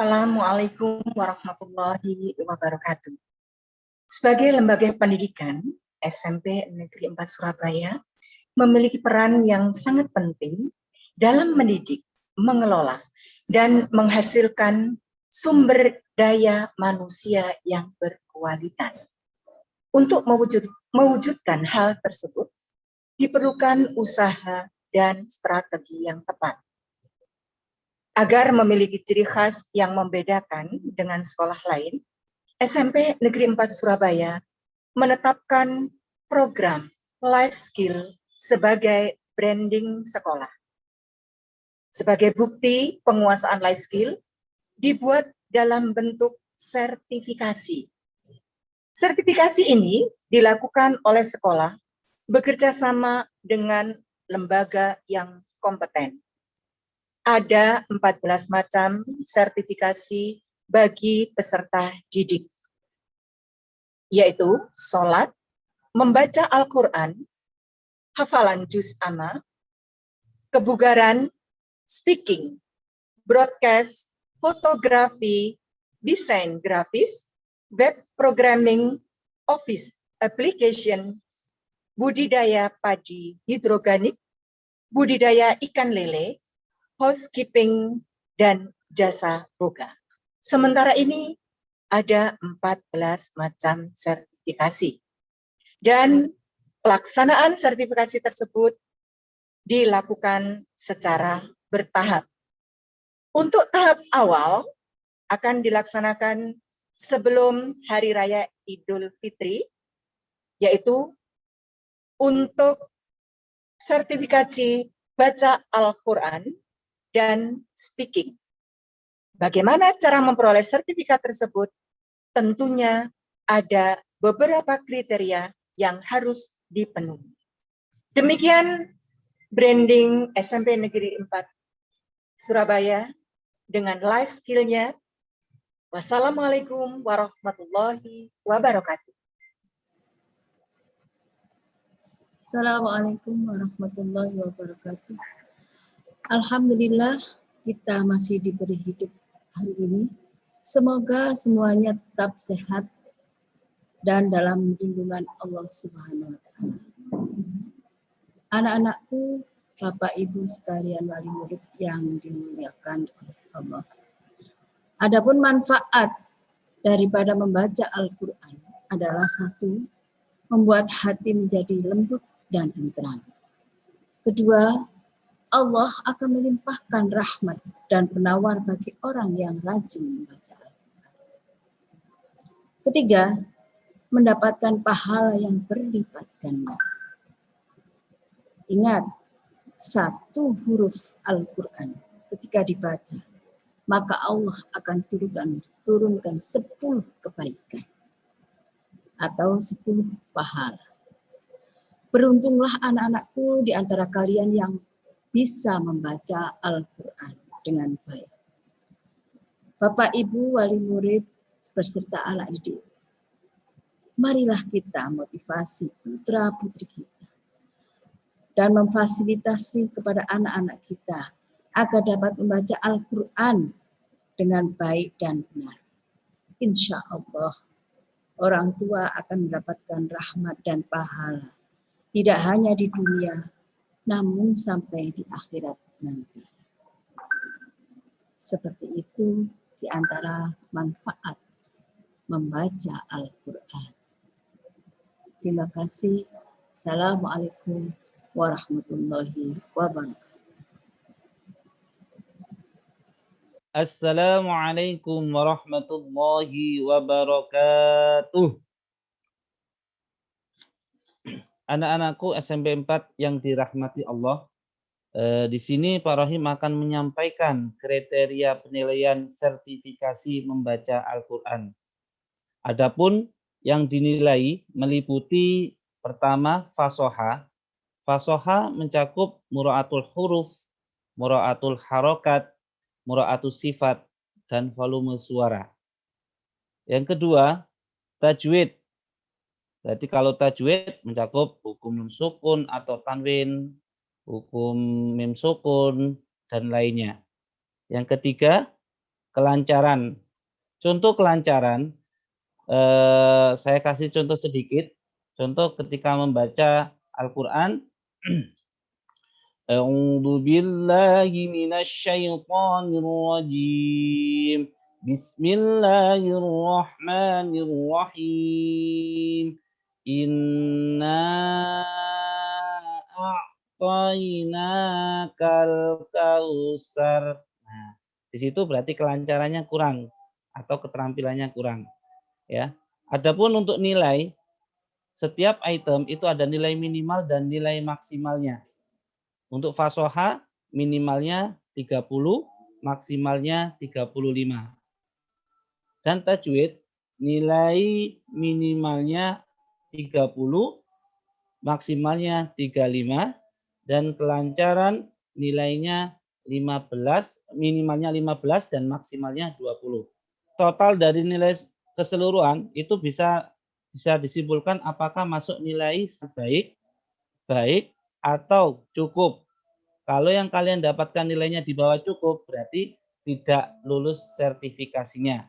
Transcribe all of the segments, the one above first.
Assalamualaikum warahmatullahi wabarakatuh. Sebagai lembaga pendidikan, SMP Negeri 4 Surabaya memiliki peran yang sangat penting dalam mendidik, mengelola, dan menghasilkan sumber daya manusia yang berkualitas. Untuk mewujudkan hal tersebut, diperlukan usaha dan strategi yang tepat. Agar memiliki ciri khas yang membedakan dengan sekolah lain, SMP Negeri 4 Surabaya menetapkan program Life Skill sebagai branding sekolah. Sebagai bukti penguasaan life skill, dibuat dalam bentuk sertifikasi. Sertifikasi ini dilakukan oleh sekolah bekerja sama dengan lembaga yang kompeten. Ada 14 macam sertifikasi bagi peserta didik, yaitu sholat, membaca Al-Quran, hafalan juz amma, kebugaran, speaking, broadcast, fotografi, desain grafis, web programming, office application, budidaya padi hidroganik, budidaya ikan lele, housekeeping, dan jasa boga. Sementara ini ada 14 macam sertifikasi. Dan pelaksanaan sertifikasi tersebut dilakukan secara bertahap. Untuk tahap awal akan dilaksanakan sebelum Hari Raya Idul Fitri, yaitu untuk sertifikasi baca Al-Quran dan speaking. Bagaimana cara memperoleh sertifikat tersebut? Tentunya ada beberapa kriteria yang harus dipenuhi. Demikian branding SMP Negeri 4 Surabaya dengan life skill-nya. Wassalamualaikum warahmatullahi wabarakatuh. Assalamualaikum warahmatullahi wabarakatuh. Alhamdulillah kita masih diberi hidup hari ini. Semoga semuanya tetap sehat dan dalam lindungan Allah Subhanahu wa Ta'ala. Anak-anakku, Bapak Ibu sekalian wali murid yang dimuliakan oleh Allah. Adapun manfaat daripada membaca Al-Quran adalah satu, membuat hati menjadi lembut dan tenteram. Kedua, Allah akan melimpahkan rahmat dan penawar bagi orang yang rajin membaca Al-Quran. Ketiga, mendapatkan pahala yang berlipat ganda. Ingat, satu huruf Al-Quran ketika dibaca, maka Allah akan turunkan 10 kebaikan atau 10 pahala. Beruntunglah anak-anakku di antara kalian yang bisa membaca Al-Quran dengan baik. Bapak, Ibu, wali murid, beserta anak didik, marilah kita motivasi putra-putri kita dan memfasilitasi kepada anak-anak kita agar dapat membaca Al-Quran dengan baik dan benar. Insya Allah, orang tua akan mendapatkan rahmat dan pahala, tidak hanya di dunia, namun sampai di akhirat nanti. Seperti itu di antara manfaat membaca Al-Quran. Terima kasih. Assalamualaikum warahmatullahi wabarakatuh. Assalamualaikum warahmatullahi wabarakatuh. Anak-anakku SMP 4 yang dirahmati Allah, di sini Pak Rohim akan menyampaikan kriteria penilaian sertifikasi membaca Al-Quran. Adapun yang dinilai meliputi pertama fasoha. Fasoha mencakup mura'atul huruf, mura'atul harokat, mura'atul sifat, dan volume suara. Yang kedua, tajwid. Jadi kalau tajwid mencakup hukum nun sukun atau tanwin, hukum mim sukun, dan lainnya. Yang ketiga, kelancaran. Contoh kelancaran, saya kasih contoh sedikit. Contoh ketika membaca Al-Quran. A'udzu billahi minasyaitonir rajim. Bismillahirrahmanirrahim. Inna a'tainakal kautsar. Nah, di situ berarti kelancarannya kurang atau keterampilannya kurang, ya. Adapun untuk nilai, setiap item itu ada nilai minimal dan nilai maksimalnya. Untuk fasoha minimalnya 30, maksimalnya 35. Dan tajwid nilai minimalnya 30, maksimalnya 35, dan kelancaran nilainya 15, minimalnya 15 dan maksimalnya 20. Total dari nilai keseluruhan itu bisa disimpulkan apakah masuk nilai baik, atau cukup. Kalau yang kalian dapatkan nilainya di bawah cukup, berarti tidak lulus sertifikasinya.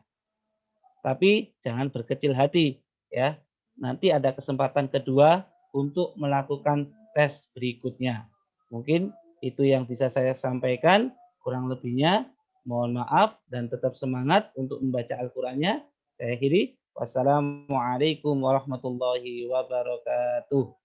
Tapi jangan berkecil hati, ya. Nanti ada kesempatan kedua untuk melakukan tes berikutnya. Mungkin itu yang bisa saya sampaikan. Kurang lebihnya mohon maaf dan tetap semangat untuk membaca Al-Qur'annya. Saya akhiri. Wassalamualaikum warahmatullahi wabarakatuh.